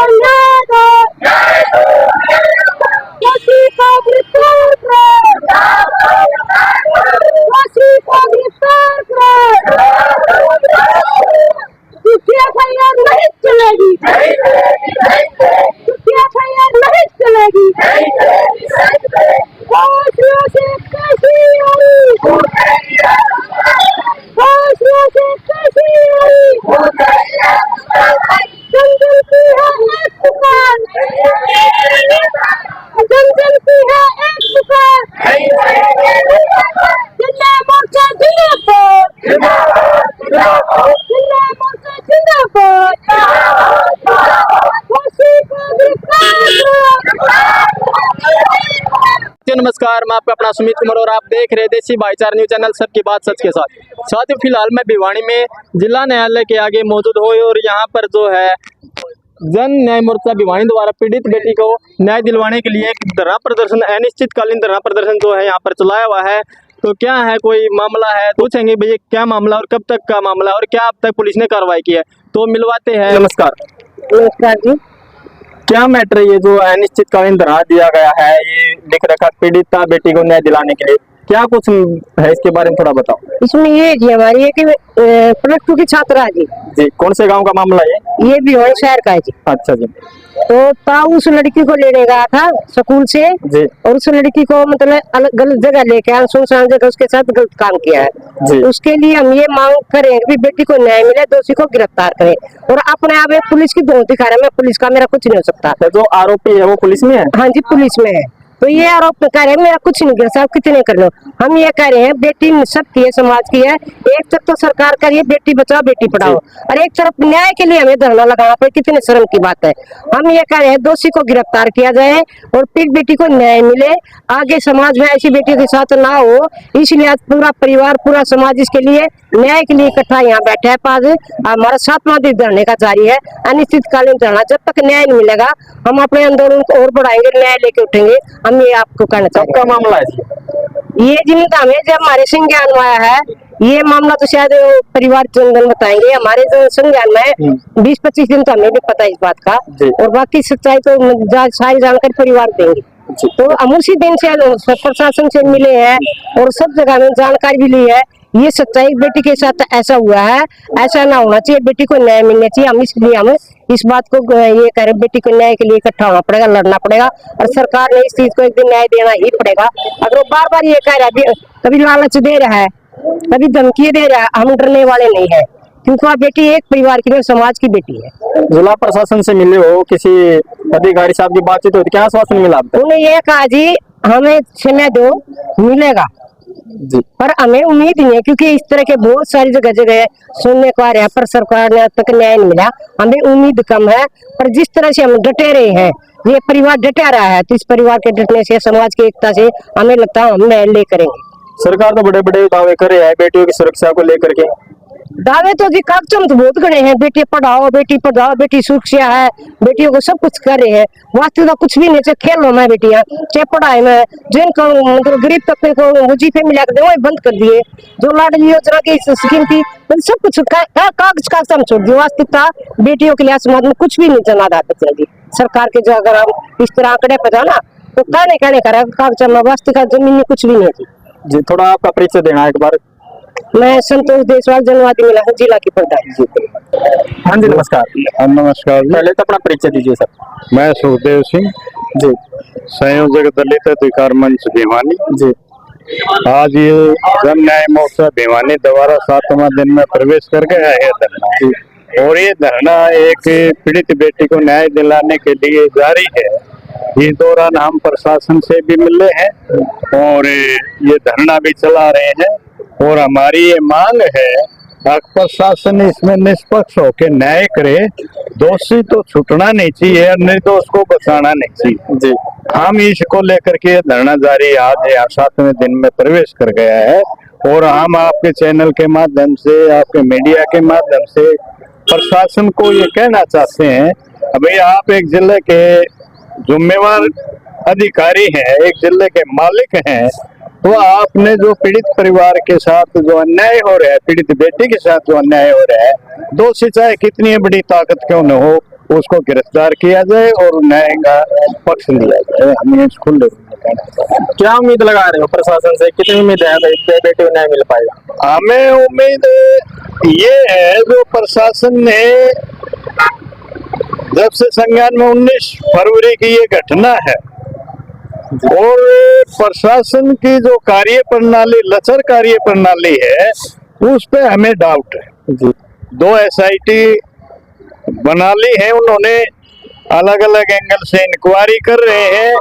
न्याय दो, दोषी को गिरफ्तार करो, दोषी को गिरफ्तार करो। झूठी एफआईआर नहीं चलेगी, झूठी एफआईआर नहीं चलेगी। फांसियों से कैसी आई, फांसियों से कैसी आई, जन जन की है एक पुकार, जन जन की है एक पुकार। जिला मोर्चा जिंदाबाद, जिला मोर्चा जिंदाबाद, फांसी को गिरफ्तार करो। नमस्कार, मैं आपका अपना सुमित कुमार और आप देख रहे देसी भाईचारा न्यूज चैनल सबकी बात सच के साथ। साथियों, फिलहाल मैं भिवानी में जिला न्यायालय के आगे मौजूद हूँ और यहाँ पर जो है जन न्याय मोर्चा भिवानी द्वारा पीड़ित बेटी को न्याय दिलवाने के लिए एक धरना प्रदर्शन, अनिश्चितकालीन धरना प्रदर्शन जो है यहाँ पर चलाया हुआ है। तो क्या है, कोई मामला है, पूछेंगे भैया क्या मामला और कब तक का मामला और क्या अब तक पुलिस ने कार्रवाई की है, तो मिलवाते हैं। नमस्कार। नमस्कार जी। क्या मैटर ये जो अनिश्चितकालीन धरना दिया गया है, ये लिख रखा पीड़िता बेटी को न्याय दिलाने के लिए, क्या कुछ है इसके बारे में थोड़ा बताओ। इसमें ये जी हमारी एक +2 की छात्रा है जी। जी, कौन से गांव का मामला है ये भिवानी शहर का है जी। अच्छा जी। तो ताऊ उस लड़की को लेने गया था स्कूल से जी। और उस लड़की को मतलब अलग गलत जगह लेके आया, सुनसान जगह उसके साथ गलत काम किया है जी। उसके लिए हम ये मांग करें कि बेटी को न्याय मिले, दोषी को गिरफ्तार करें। और अपने आप में पुलिस की धौंस दिखा रहा है, मैं पुलिस का मेरा कुछ नहीं हो सकता। तो जो आरोपी है वो पुलिस में है? हाँ जी, पुलिस में है। तो ये आरोप कर रहे हैं मेरा कुछ नहीं गिर साहब, कितने कर लो। हम ये कह रहे हैं बेटी सबकी है, समाज की है। एक तरफ तो सरकार कर रही है बेटी बचाओ बेटी पढ़ाओ और एक तरफ न्याय के लिए हमें धरना लगाना पड़े, कितने शर्म की बात है। हम ये कह रहे हैं दोषी को गिरफ्तार किया जाए और फिर बेटी को न्याय मिले, आगे समाज में ऐसी बेटियों के साथ ना हो। इसलिए आज पूरा परिवार पूरा समाज इसके लिए न्याय के लिए इकट्ठा यहाँ बैठा है। पास हमारा 7वां दिन धरने का जारी है, अनिश्चितकालीन धरना। जब तक न्याय नहीं मिलेगा हम अपने आंदोलन को और बढ़ाएंगे, न्याय लेके उठेंगे। हम ये आपको कहना चाहते हैं। सबका मामला है ये जिम्मेदार में जब हमारे संज्ञान में आया है ये मामला, तो शायद परिवार चंदन बताएंगे। हमारे जो संज्ञान में 20-25 दिन तो हमें भी पता है इस बात का, और बाकी सच्चाई तो सारी जानकारी परिवार देंगे। तो हम उसी दिन से प्रशासन से मिले हैं और सब जगह में जानकारी भी ली है। ये सच्चाई बेटी के साथ ऐसा हुआ है, ऐसा ना होना चाहिए, बेटी को न्याय मिलना चाहिए। हम इसलिए हम इस बात को ये कह रहे, बेटी को न्याय के लिए इकट्ठा होना पड़ेगा, लड़ना पड़ेगा और सरकार ने इस चीज को एक दिन न्याय देना ही पड़ेगा। अगर वो बार बार ये कह रहा है, कभी लालच दे रहा है, कभी धमकी दे रहा है, हम डरने वाले नहीं है, क्योंकि वह बेटी एक परिवार की नहीं, समाज की बेटी है। जिला प्रशासन से मिले हो, किसी अधिकारी साहब की बातचीत हुई, क्या आश्वासन मिला? उन्हें ये कहा जी हमें समय दो, मिलेगा जी, पर हमें उम्मीद नहीं है, क्योंकि इस तरह के बहुत सारी जगह सुनने को आ रहे हैं पर सरकार ने अब तक न्याय नहीं मिला। हमें उम्मीद कम है, पर जिस तरह से हम डटे रहे हैं, ये परिवार डटा रहा है, तो इस परिवार के डटने से, समाज की एकता से हमें लगता है हम न्याय ले करेंगे। सरकार तो बड़े बड़े दावे कर रही है बेटियों की सुरक्षा को लेकर के। दावे तो जी कागजों तो बहुत गड़े हैं, बेटी पढ़ाओ बेटी पढ़ाओ, बेटी सुरक्षा है, बेटियों को सब कुछ कर रहे हैं। वास्तविकता कुछ भी नहीं, चाहे खेल में बेटियां, चाहे पढ़ाई में, जिनको मतलब गरीब तबके को वजीफे मिला कर वो बंद कर दिए, जो लाडली योजना की स्कीम थी सब कुछ कागज का हम छोड़ दिए। वास्तविकता बेटियों के लिए समाज में कुछ भी नहीं चला रहा बच्चा जी। सरकार के जो अगर हम इस तरह आंकड़े पर जाना तो कहने का कागज में, वास्तविकता जमीन में कुछ भी नहीं थी जी। थोड़ा आपका परिचय देना एक बार। मैं संतोष देशवाल, जनवादी मिला हूँ, जिला की प्रधान। हाँ जी, नमस्कार। नमस्कार। पहले तो अपना परिचय दीजिए सर। मैं सुखदेव सिंह जी, संयोजक दलित अधिकार मंच भिवानी जी। आज ये जन न्याय मोर्चा भिवानी द्वारा 7वां दिन में प्रवेश कर गया है धरना, और ये धरना एक पीड़ित बेटी को न्याय दिलाने के लिए जारी है। इस दौरान हम प्रशासन से भी मिले हैं और ये धरना भी चला रहे हैं, और हमारी ये मांग है प्रशासन इसमें निष्पक्ष होकर न्याय करे। दोषी तो छूटना नहीं चाहिए और निर्दोष को बचाना नहीं चाहिए जी। हम इसको लेकर के धरना जारी आज 7वें दिन में प्रवेश कर गया है, और हम आपके चैनल के माध्यम से, आपके मीडिया के माध्यम से प्रशासन को ये कहना चाहते हैं, अभी आप एक जिले के जिम्मेवार अधिकारी हैं, एक जिले के मालिक हैं, तो आपने जो पीड़ित परिवार के साथ जो अन्याय हो रहा है, पीड़ित बेटी के साथ जो अन्याय हो रहा है, दोषी चाहे कितनी बड़ी ताकत क्यों न हो, उसको गिरफ्तार किया जाए और न्याय का पक्ष लिया जाए। हमें खुले में कहना चाहते हैं। क्या उम्मीद लगा रहे हो प्रशासन से, कितनी उम्मीद है बेटे को न्याय मिल पाएगा? हमें उम्मीद ये है, जो प्रशासन ने जब से संज्ञान में 19 फरवरी की ये घटना है और प्रशासन की जो कार्य प्रणाली, लचर कार्य प्रणाली है, उस पे हमें डाउट है। 2 SIT बना ली है उन्होंने, अलग अलग एंगल से इंक्वायरी कर रहे हैं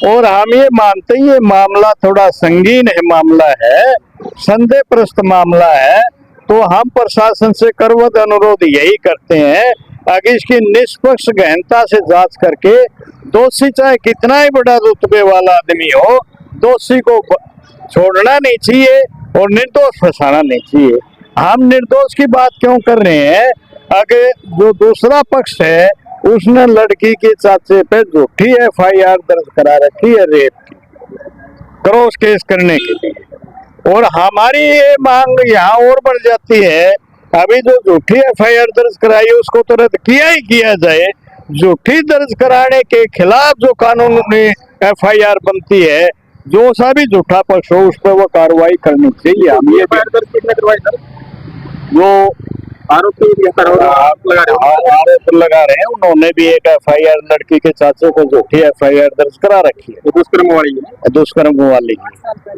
और हम ये मानते हैं ये मामला थोड़ा संगीन है, मामला है, संदेहप्रस्त मामला है। तो हम प्रशासन से करवत अनुरोध यही करते हैं, अगर इसकी निष्पक्ष गहनता से जांच करके दोषी चाहे कितना ही बड़ा रुतबे वाला आदमी हो, दोषी को छोड़ना नहीं चाहिए और निर्दोष फंसाना नहीं चाहिए। हम निर्दोष की बात क्यों कर रहे हैं? अगर जो दूसरा पक्ष है उसने लड़की के चाचे पे झूठी FIR दर्ज करा रखी है रेप की, क्रॉस केस करने के लिए, और हमारी ये मांग यहाँ और बढ़ जाती है, अभी जो झूठी FIR दर्ज कराई है उसको तो रद्द किया ही किया जाए। झूठी दर्ज कराने के खिलाफ जो कानूनी FIR बनती है, जो सा भी झूठा पक्ष हो उस पर वो कार्रवाई करनी चाहिए। हम ये जो आरोप लगा रहे हैं उन्होंने भी एक FIR लड़की के चाचे को झूठी FIR दर्ज करा रखी है, दुष्कर्म वाली,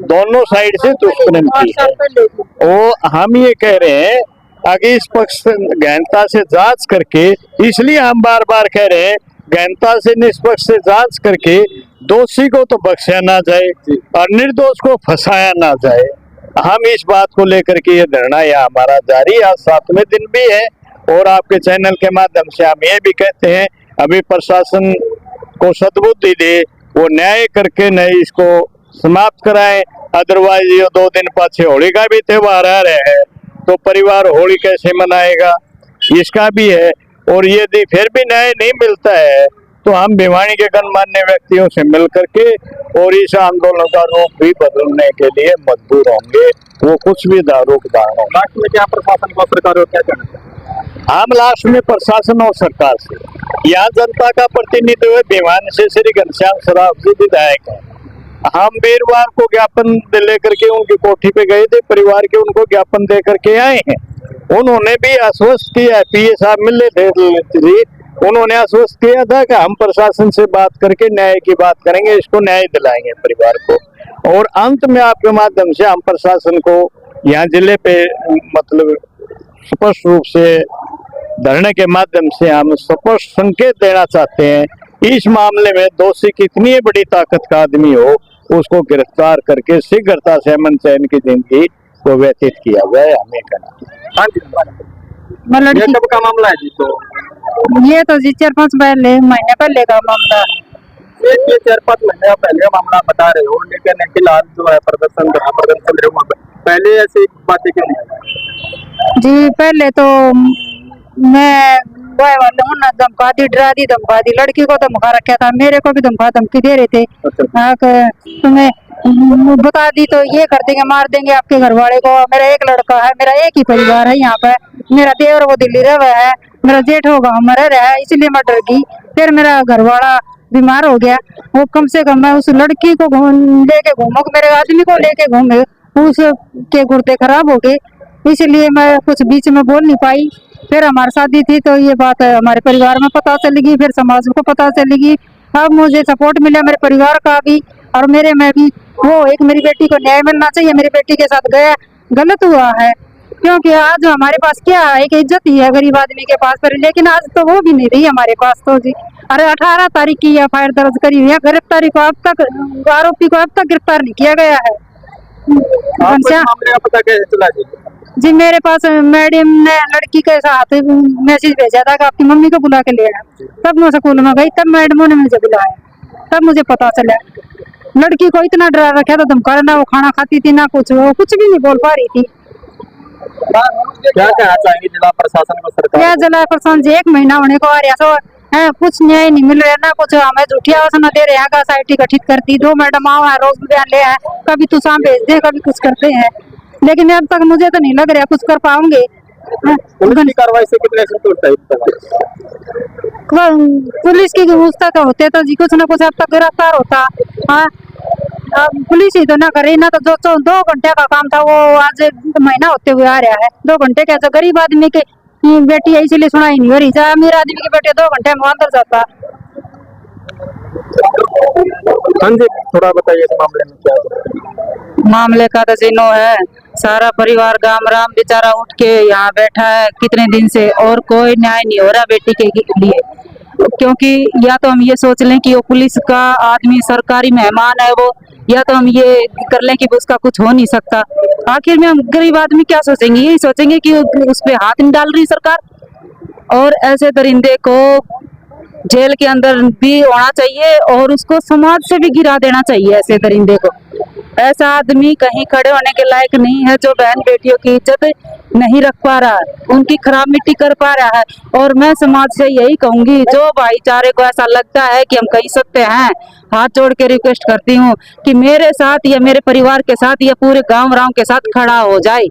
दोनों साइड से दुष्कर्म की है। और हम ये कह रहे हैं आगे इस पक्ष गहनता से जांच करके, इसलिए हम बार बार कह रहे हैं गहनता से निष्पक्ष से जांच करके दोषी को तो बख्शा ना जाए और निर्दोष को फंसाया ना जाए। हम इस बात को लेकर के ये धरना यहाँ हमारा जारी, आज 7वें दिन भी है। और आपके चैनल के माध्यम से हम ये भी कहते हैं, अभी प्रशासन को सद्बुद्धि दे, वो न्याय करके नहीं इसको समाप्त कराएं। अदरवाइज ये 2 दिन पाछे होली का भी त्योहार आ रहा है, तो परिवार होली कैसे मनाएगा, इसका भी है। और यदि फिर भी न्याय नहीं मिलता है तो हम भिवानी के गणमान्य व्यक्तियों से मिल करके और इस आंदोलन का रूप भी बदलने के लिए मजबूर होंगे, वो कुछ भी रूप धारण हो। लास्ट में क्या प्रशासन को, सरकार को क्या कहना चाहिए? हम लास्ट में प्रशासन और सरकार से, यहाँ जनता का प्रतिनिधित्व भिवानी से श्री घनश्याम सराफ जी विधायक है। हम वीरवार को ज्ञापन लेकर के उनकी कोठी पे गए थे, परिवार के उनको ज्ञापन दे करके आए हैं। उन्होंने भी आश्वस्त किया, PA साहब मिले थे, उन्होंने आश्वस्त किया था कि हम प्रशासन से बात करके न्याय की बात करेंगे, इसको न्याय दिलाएंगे परिवार को। और अंत में आपके माध्यम से हम प्रशासन को यहाँ जिले पे मतलब स्पष्ट रूप से धरने के माध्यम से हम स्पष्ट संकेत देना चाहते हैं, इस मामले में दोषी कितनी बड़ी ताकत का आदमी हो उसको गिरफ्तार करके शीघ्रता से अमन चैन की जिंदगी को व्यतीत किया जाए। हमें कहना ये कब का मामला है जी? तो ये तो जी 4-5 महीने पहले का मामला है। ये 4-5 महीने पहले का मामला बता रहे हो, लेकिन फिलहाल जो है प्रदर्शन पहले ऐसी बातें क्यों नहीं? जी पहले तो मैं ना धमका दी, डरा दी, धमका दी, लड़की को धमका रखा था, मेरे को भी धमका धमकी दे रहे थे। तुम्हें बता दी तो ये कर देंगे, मार देंगे आपके घर वाले को। मेरा एक लड़का है, मेरा एक ही परिवार है यहाँ पे, मेरा देवर वो दिल्ली रह रहा है, मेरा जेठ होगा हमारा रहा है, इसलिए मैं डर गई। फिर मेरा घर वाला बीमार हो गया, वो कम से कम मैं उस लड़की को लेके घूमू, मेरे आदमी को लेके घूमे, उसके गुर्दे खराब हो गए, इसलिए मैं कुछ बीच में बोल नहीं पाई। फिर हमारी शादी थी तो ये बात हमारे परिवार में पता चलेगी, फिर समाज को पता चलेगी। अब मुझे सपोर्ट मिला मेरे परिवार का भी और मेरे में भी। वो एक मेरी बेटी को न्याय मिलना चाहिए, मेरी बेटी के साथ गया गलत हुआ है, क्योंकि आज हमारे पास क्या है, एक इज्जत ही है गरीब आदमी के पास पर, लेकिन आज तो वो भी नहीं रही हमारे पास। तो जी अरे 18 तारीख की FIR दर्ज करी हुई है, गिरफ्तारी को अब तक, आरोपी को अब तक गिरफ्तार नहीं किया गया है। पता कैसे चला जी? मेरे पास मैडम ने लड़की के साथ मैसेज भेजा था कि आपकी मम्मी को बुला के ले आया, तब मैं स्कूल में गई, तब मैडमों ने मुझे बुलाया, तब मुझे पता चला। लड़की को इतना डरा रखा था, धमका, ना वो खाना खाती थी ना कुछ, वो कुछ भी नहीं बोल पा रही थी। क्या कहना चाहेंगे जिला प्रशासन को, सरकार? क्या जिला प्रशासन जी 1 महीना होने को आ रहा है, कुछ न्याय नहीं मिल रहा ना कुछ, हमें झूठी आवासन दे रहे हैं। SIT गठित करती, 2 मैडम आओ है, रोज बयान ले है, कभी तुसाम भेज दे, कभी कुछ करते हैं, लेकिन अब तक मुझे तो नहीं लग रहा कुछ कर पाओगे। पुलिस की कार्रवाई से कितने संतुष्ट है इस समय? पुलिस की व्यवस्था का होते तो जी कुछ ना कुछ अब तक गिरफ्तार होता। हाँ, अब पुलिस ही तो ना करे ना, तो जो 2 घंटे का काम था वो आज महीना होते हुए आ रहा है। 2 घंटे क्या, जो गरीब आदमी के बेटी है इसलिए सुनाई नहीं हो रही, जहाँ अमीर आदमी की बेटी 2 घंटे में अंदर जाता। हाँ जी, थोड़ा बताइए इस मामले में क्या है? मामले का तो जिनो है, सारा परिवार गाम राम बेचारा उठ के यहाँ बैठा है कितने दिन से, और कोई न्याय नहीं हो रहा बेटी के लिए। क्योंकि या तो हम ये सोच लें कि वो पुलिस का आदमी सरकारी मेहमान है वो, या तो हम ये कर लें कि उसका कुछ हो नहीं सकता। आखिर में हम गरीब आदमी क्या सोचेंगे, यही सोचेंगे कि उस पे हाथ नहीं डाल रही सरकार। और ऐसे दरिंदे को जेल के अंदर भी होना चाहिए और उसको समाज से भी गिरा देना चाहिए। ऐसे दरिंदे को, ऐसा आदमी कहीं खड़े होने के लायक नहीं है जो बहन बेटियों की इज्जत नहीं रख पा रहा है, उनकी खराब मिट्टी कर पा रहा है। और मैं समाज से यही कहूंगी, जो भाईचारे को ऐसा लगता है कि हम कह सकते हैं, हाथ जोड़ के रिक्वेस्ट करती हूँ कि मेरे साथ या मेरे परिवार के साथ या पूरे गांव राव के साथ खड़ा हो जाए।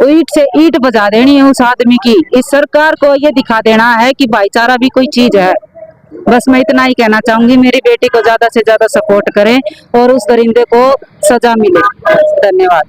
ईंट से ईंट बजा देनी है उस आदमी की। इस सरकार को ये दिखा देना है कि भाईचारा भी कोई चीज है। बस मैं इतना ही कहना चाहूंगी, मेरी बेटी को ज्यादा से ज्यादा सपोर्ट करें और उस दरिंदे को सजा मिले। धन्यवाद।